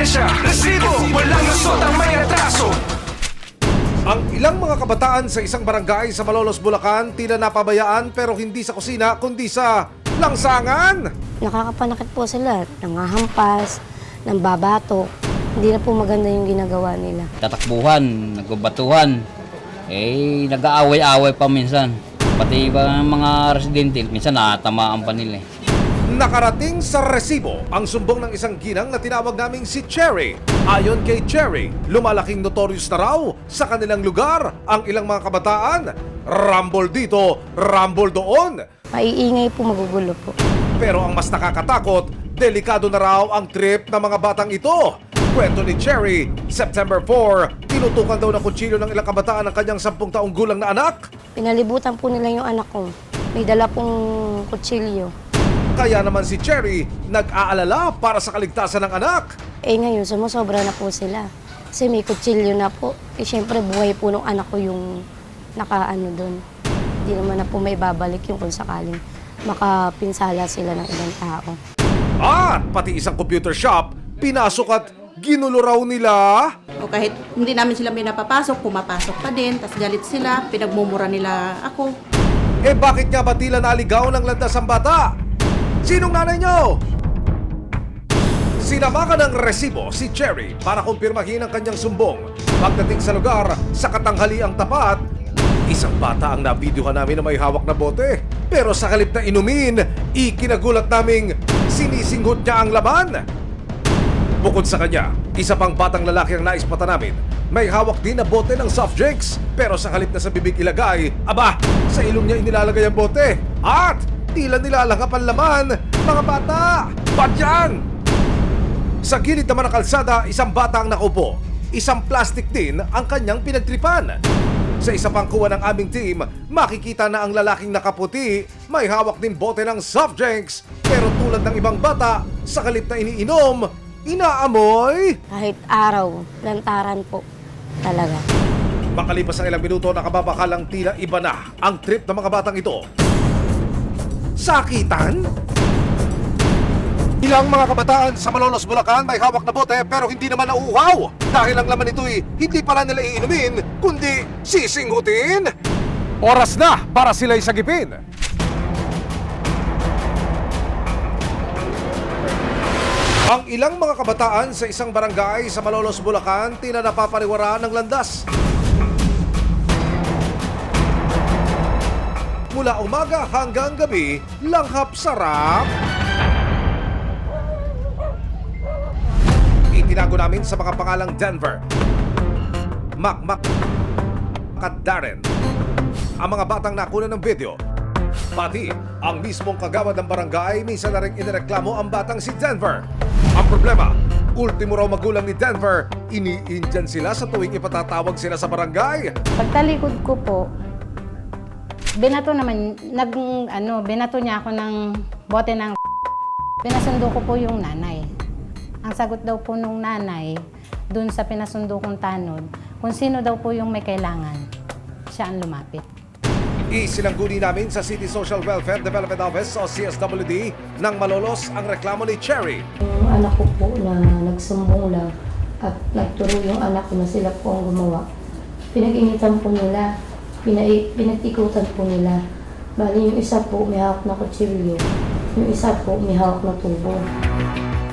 ebidensya, resibo, walang lusot ang may atraso. Ang ilang mga kabataan sa isang barangay sa Malolos, Bulacan tila napabayaan pero hindi sa kusina kundi sa langsangan. Nakakapanakit po sila, nangahampas, nambabato. Hindi na po maganda yung ginagawa nila. Tatakbuhan, nagbabatuhan, nag-aaway-aaway pa minsan. Pati ba mga residente, minsan natamaan pa nila. Nakarating sa resibo ang sumbong ng isang ginang na tinawag naming si Cherry. Ayon kay Cherry, lumalaking notorious na raw sa kanilang lugar ang ilang mga kabataan. Rumble dito, rumble doon. Maiingay po, magugulo po. Pero ang mas nakakatakot, delikado na raw ang trip ng mga batang ito. Kwento ni Cherry, September 4, tinutukan daw ng kutsilyo ng ilang kabataan ang kanyang 10 taong gulang na anak. Pinalibutan po nila yung anak ko. May dala pong kutsilyo. Kaya naman si Cherry nag-aalala para sa kaligtasan ng anak. Ngayon, sumusobra na po sila. Kasi may kutsilyo na po. Siyempre, buhay po ng anak ko yung nakaano doon. Hindi naman na po may babalik yung kung sakaling makapinsala sila ng ibang tao. At pati isang computer shop, pinasok at ginulo raw nila. O kahit hindi namin sila may napapasok, pumapasok pa din, tas galit sila, pinagmumura nila ako. Bakit nga ba tila naligaw ng landas ang bata? Sinong nanay nyo? Sinamakan ng resibo si Cherry para kumpirmahin ang kanyang sumbong. Pagdating sa lugar, sa katanghaliang tapat, isang bata ang nabidyohan namin na may hawak na bote. Pero sa halip na inumin, ikinagulat naming sinisinghot niya ang laman. Bukod sa kanya, isa pang batang lalaki ang naispata namin. May hawak din na bote ng soft drinks. Pero sa halip na sa bibig ilagay, aba, sa ilong niya inilalagay ang bote. At tila nilalangap ang laman. Mga bata, ba't yan? Sa gilid naman ng kalsada, isang bata ang nakaupo. Isang plastic din ang kanyang pinagtripan. Sa isa pang kuha ng aming team, makikita na ang lalaking nakaputi may hawak din bote ng soft drinks. Pero tulad ng ibang bata, sa halip na iniinom, inaamoy. Kahit araw, lantaran po talaga. Makalipas ang ilang minuto, nakababakalang tila iba na ang trip ng mga batang ito. Sakitan? Ilang mga kabataan sa Malolos, Bulacan may hawak na bote pero hindi naman nauuhaw. Dahil ang laman nito'y hindi pala nila iinumin, kundi sisinghutin. Oras na para sila'y sagipin. Ang ilang mga kabataan sa isang barangay sa Malolos, Bulacan tila napapariwaraan ng landas. Mula umaga hanggang gabi, langhap sarap. Itinago namin sa mga pangalang Denver, Mac at Darren ang mga batang nakuha ng video. Pati ang mismong kagawad ng barangay minsan na rin inireklamo ang batang si Denver. Ang problema, ultimo raw magulang ni Denver, iniindyan sila sa tuwing ipatatawag sila sa barangay. Pagtalikod ko po, binato niya ako ng bote ng pinasundo ko po yung nanay. Ang sagot daw po nung nanay, dun sa pinasundo kong tanod, kung sino daw po yung may kailangan, siya ang lumapit. Isinangguni namin sa City Social Welfare Development Office o CSWD ng Malolos ang reklamo ni Cherry. Yung anak ko po na nagsumbong lang at nagturo yung anak ko na sila po ang gumawa. Pinag-initan po nila, pinag-ikutan po nila. Bali yung isa po may hawak na kutsilyo, yung isa po may hawak na tubo.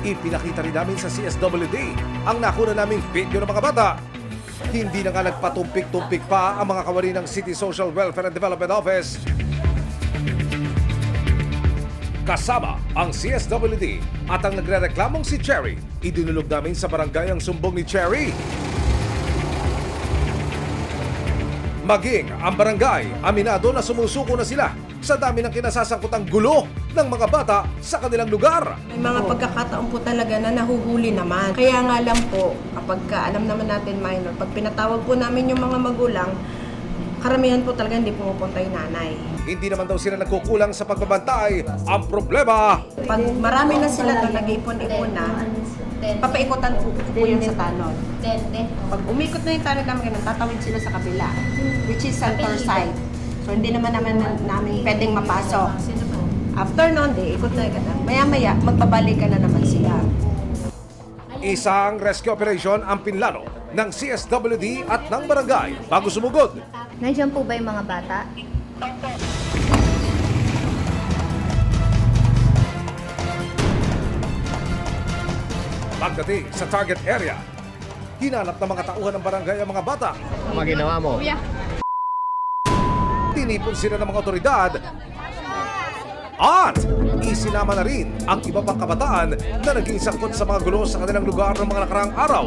Ipinakita rin namin sa CSWD ang nakuna naming video ng mga bata. Hindi na nga nagpatumpik-tumpik pa ang mga kawani ng City Social Welfare and Development Office. Kasama ang CSWD at ang nagre-reklamong si Cherry, idinulog namin sa barangay ang sumbong ni Cherry. Maging ang barangay, aminado na sumusuko na sila sa dami ng kinasasangkutang gulo ng mga bata sa kanilang lugar. May mga pagkakataon po talaga na nahuhuli naman. Kaya nga lang po, kapag alam naman natin minor, pag pinatawag po namin yung mga magulang, karamihan po talaga hindi pumupunta yung nanay. Hindi naman daw sila nagkukulang sa pagbabantay. Ang problema, Pag marami na sila doon, nag-ipon-ipon na, papaikutan po yun sa tanod. Pag umikot na yung tanod namin ganun, tatawid sila sa kabila, which is center side. So hindi naman namin pwedeng mapasok. After noon, ikot na ganun. Maya-maya, magbabalik ka na naman sila. Isang rescue operation ang pinlano ng CSWD at ng barangay bago sumugod. Nandiyan po ba yung mga bata? Pagdating sa target area, hinanap ng mga tauhan ng barangay ang mga bata. Ano ginawa mo? Tinipon sila ng mga otoridad at isinama na rin ang iba pang kabataan na naging sangkot sa mga gulo sa kanilang lugar ng mga nakaraang araw.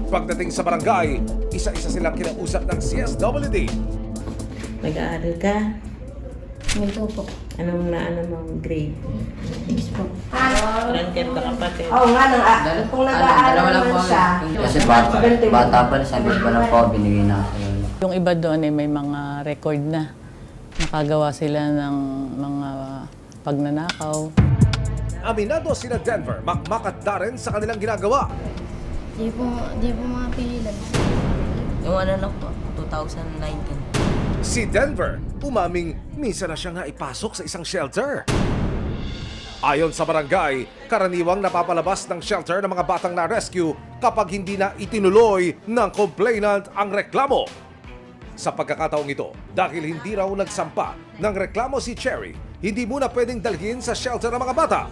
Pagdating sa barangay, isa-isa silang kinausap ng CSWD. Nag-aaral ka? Ito po. Anong mong grade? Yes po. Ilan kayo kapatid? Oo nga, kung nag-aaral naman siya. Kasi bata pa, sabi pa lang po, binigay na sa iyo. Yung iba doon ay may mga record na. Nakagawa sila ng mga pagnanakaw. Aminado sila Denver, Makmak at Darren sa kanilang ginagawa. Di po mga pigilan. Yung ano lang po, 2019. Si Denver, umaming minsan na siya nga ipasok sa isang shelter. Ayon sa barangay, karaniwang napapalabas ng shelter ng mga batang na-rescue kapag hindi na itinuloy ng complainant ang reklamo. Sa pagkakataong ito, dahil hindi raw nagsampa ng reklamo si Cherry, hindi muna pwedeng dalhin sa shelter ng mga bata.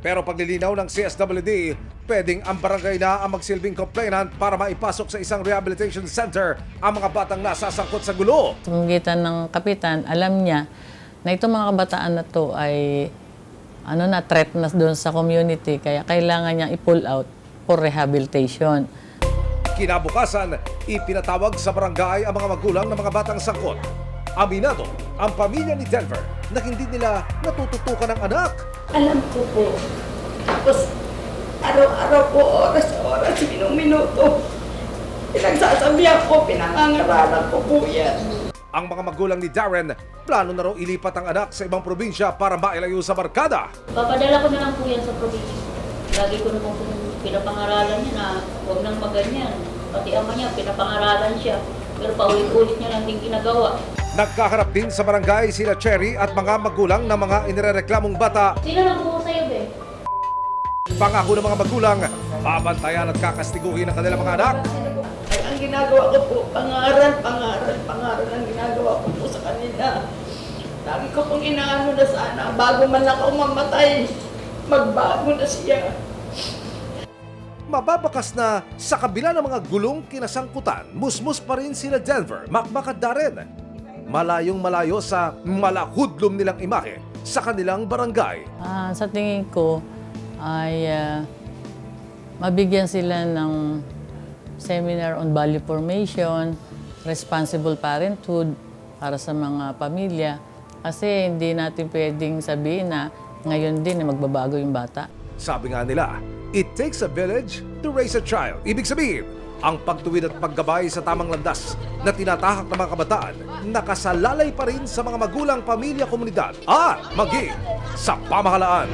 Pero paglilinaw ng CSWD, pwedeng ang barangay na ang magsilbing complainant para maipasok sa isang rehabilitation center ang mga batang nasasangkot sa gulo. Sa pamamagitan ng kapitan, alam niya na itong mga kabataan na to ay threat na doon sa community, kaya kailangan niya i-pull out for rehabilitation. Kinabukasan, ipinatawag sa barangay ang mga magulang ng mga batang sangkot. Aminado ang pamilya ni Denver na hindi nila natututukan ng anak. Alam ko po. Tapos, araw-araw po, oras-oras, minuto. Pinagsasabihan ko, pinangangaralan ko po yan. Ang mga magulang ni Darren, plano na raw ilipat ang anak sa ibang probinsya para mailayo sa barkada. Papadala ko na lang po yan sa probinsya. Lagi ko naman po pinapangaralan niya na huwag nang maganyan. Pati ama niya, pinapangaralan siya. Pero paulit-ulit niya lang din ginagawa. Nagkaharap din sa barangay sila Cherry at mga magulang ng mga inirereklamong bata. Sino lang po sa'yo, be? Pangako ng mga magulang, babantayan at kakastiguhin ang kanilang mga anak. Ay, ang ginagawa ko po, pangaral ang ginagawa ko po sa kanila. Lagi ko pong inaano na sana, bago man ako mamatay, magbago na siya. Mababakas na sa kabila ng mga gulong kinasangkutan, musmus pa rin sila Denver, Makmak at Darren. Malayong malayo sa malahudlom nilang imahe sa kanilang barangay. Sa tingin ko ay mabigyan sila ng seminar on value formation, responsible parenthood para sa mga pamilya. Kasi hindi natin pwedeng sabihin na ngayon din na magbabago yung bata. Sabi nga nila, it takes a village to raise a child. Ibig sabihin, ang pagtuwid at paggabay sa tamang landas na tinatahak ng mga kabataan, nakasalalay pa rin sa mga magulang, pamilya, komunidad at maging sa pamahalaan.